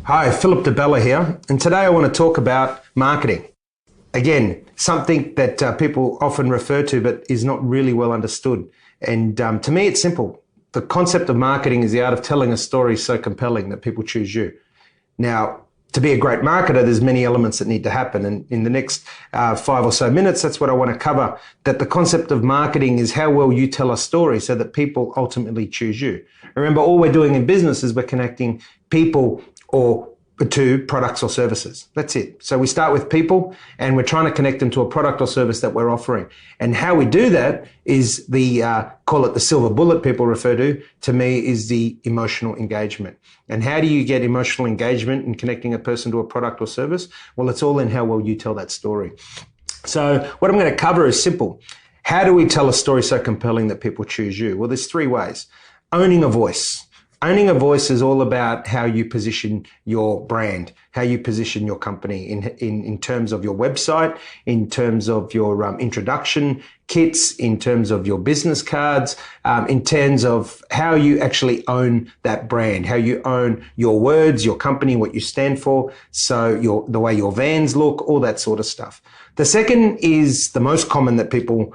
Hi, Phillip here, and today I want to talk about marketing. Again, something that people often refer to but is not really well understood. And to me, it's simple. The concept of marketing is the art of telling a story so compelling that people choose you. Now, to be a great marketer, there's many elements that need to happen. And in the next 5 or so minutes, that's what I want to cover, that the concept of marketing is how well you tell a story so that people ultimately choose you. Remember, all we're doing in business is we're connecting people or to products or services. That's it. So we start with people and we're trying to connect them to a product or service that we're offering. And how we do that is call it the silver bullet people refer to me, is the emotional engagement. And how do you get emotional engagement in connecting a person to a product or service? Well, it's all in how well you tell that story. So what I'm going to cover is simple. How do we tell a story so compelling that people choose you? Well, there's 3 ways. Owning a voice. Owning a voice is all about how you position your brand, how you position your company in terms of your website, in terms of your introduction kits, in terms of your business cards, in terms of how you actually own that brand, how you own your words, your company, what you stand for, so the way your vans look, all that sort of stuff. The second is the most common that people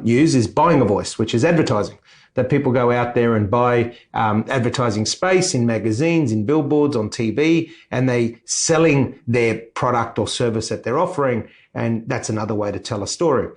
use is buying a voice, which is advertising. That people go out there and buy advertising space in magazines, in billboards, on TV, and they selling their product or service that they're offering. And that's another way to tell a story.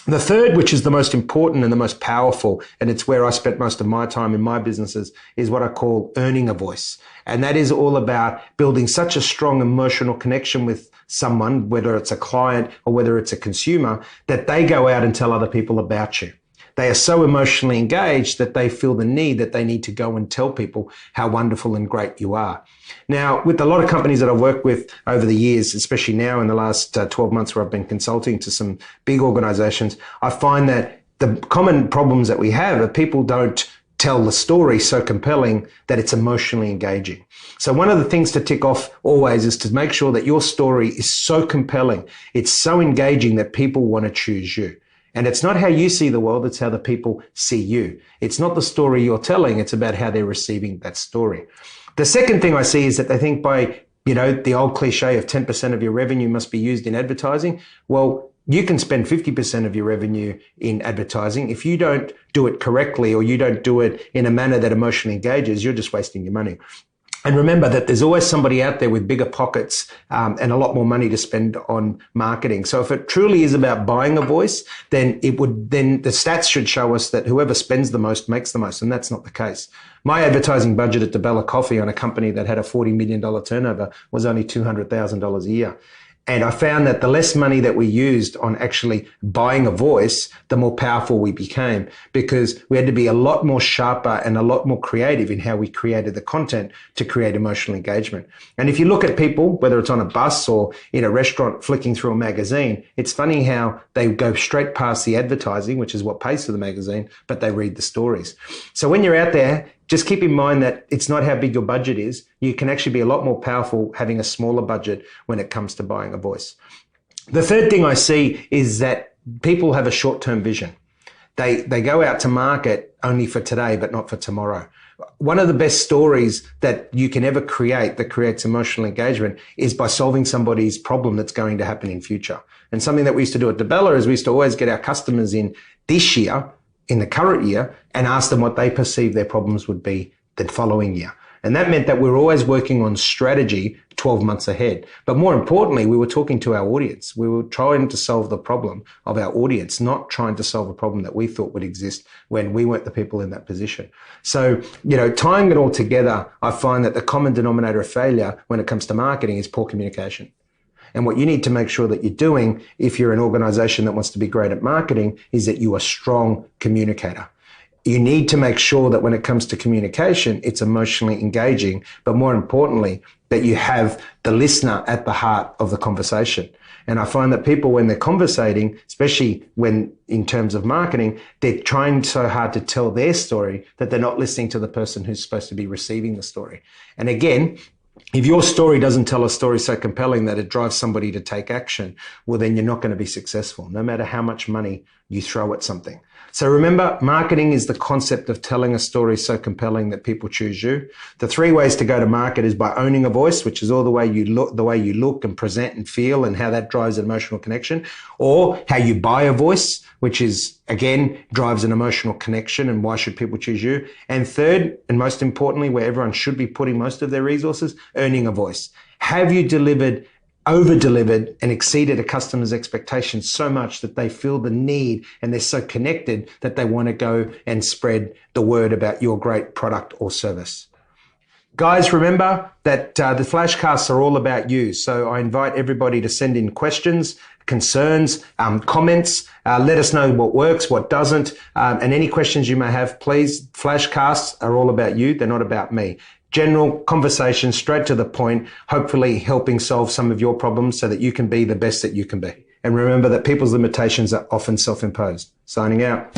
The third, which is the most important and the most powerful, and it's where I spent most of my time in my businesses, is what I call earning a voice. And that is all about building such a strong emotional connection with someone, whether it's a client or whether it's a consumer, that they go out and tell other people about you. They are so emotionally engaged that they feel the need that they need to go and tell people how wonderful and great you are. Now, with a lot of companies that I've worked with over the years, especially now in the last 12 months where I've been consulting to some big organizations, I find that the common problems that we have are people don't tell the story so compelling that it's emotionally engaging. So one of the things to tick off always is to make sure that your story is so compelling, it's so engaging that people want to choose you. And it's not how you see the world, it's how the people see you. It's not the story you're telling, it's about how they're receiving that story. The second thing I see is that they think by, the old cliche of 10% of your revenue must be used in advertising. Well, you can spend 50% of your revenue in advertising. If you don't do it correctly or you don't do it in a manner that emotionally engages, you're just wasting your money. And remember that there's always somebody out there with bigger pockets and a lot more money to spend on marketing. So if it truly is about buying a voice, then the stats should show us that whoever spends the most makes the most, and that's not the case. My advertising budget at DeBella Coffee on a company that had a $40 million turnover was only $200,000 a year. And I found that the less money that we used on actually buying a voice, the more powerful we became, because we had to be a lot more sharper and a lot more creative in how we created the content to create emotional engagement. And if you look at people, whether it's on a bus or in a restaurant flicking through a magazine, it's funny how they go straight past the advertising, which is what pays for the magazine, but they read the stories. So when you're out there, just keep in mind that it's not how big your budget is. You can actually be a lot more powerful having a smaller budget when it comes to buying a voice. The third thing I see is that people have a short-term vision. They go out to market only for today, but not for tomorrow. One of the best stories that you can ever create that creates emotional engagement is by solving somebody's problem that's going to happen in future. And something that we used to do at DeBella is we used to always get our customers in this year, in the current year, and ask them what they perceive their problems would be the following year. And that meant that we were always working on strategy 12 months ahead. But more importantly, we were talking to our audience. We were trying to solve the problem of our audience, not trying to solve a problem that we thought would exist when we weren't the people in that position. So, tying it all together, I find that the common denominator of failure when it comes to marketing is poor communication. And what you need to make sure that you're doing, if you're an organization that wants to be great at marketing, is that you are a strong communicator. You need to make sure that when it comes to communication, it's emotionally engaging, but more importantly, that you have the listener at the heart of the conversation. And I find that people, when they're conversating, especially when in terms of marketing, they're trying so hard to tell their story that they're not listening to the person who's supposed to be receiving the story. And again, if your story doesn't tell a story so compelling that it drives somebody to take action, well, then you're not going to be successful, no matter how much money you throw at something. So remember, marketing is the concept of telling a story so compelling that people choose you. The 3 ways to go to market is by owning a voice, which is all the way you look and present and feel and how that drives an emotional connection, or how you buy a voice, which is, again, drives an emotional connection and why should people choose you. And third, and most importantly, where everyone should be putting most of their resources, earning a voice. Have you over-delivered and exceeded a customer's expectations so much that they feel the need and they're so connected that they want to go and spread the word about your great product or service? Guys, remember that the FlashCasts are all about you. So I invite everybody to send in questions, concerns, comments. Let us know what works, what doesn't. And any questions you may have, please. FlashCasts are all about you. They're not about me. General conversation, straight to the point, hopefully helping solve some of your problems so that you can be the best that you can be. And remember that people's limitations are often self-imposed. Signing out.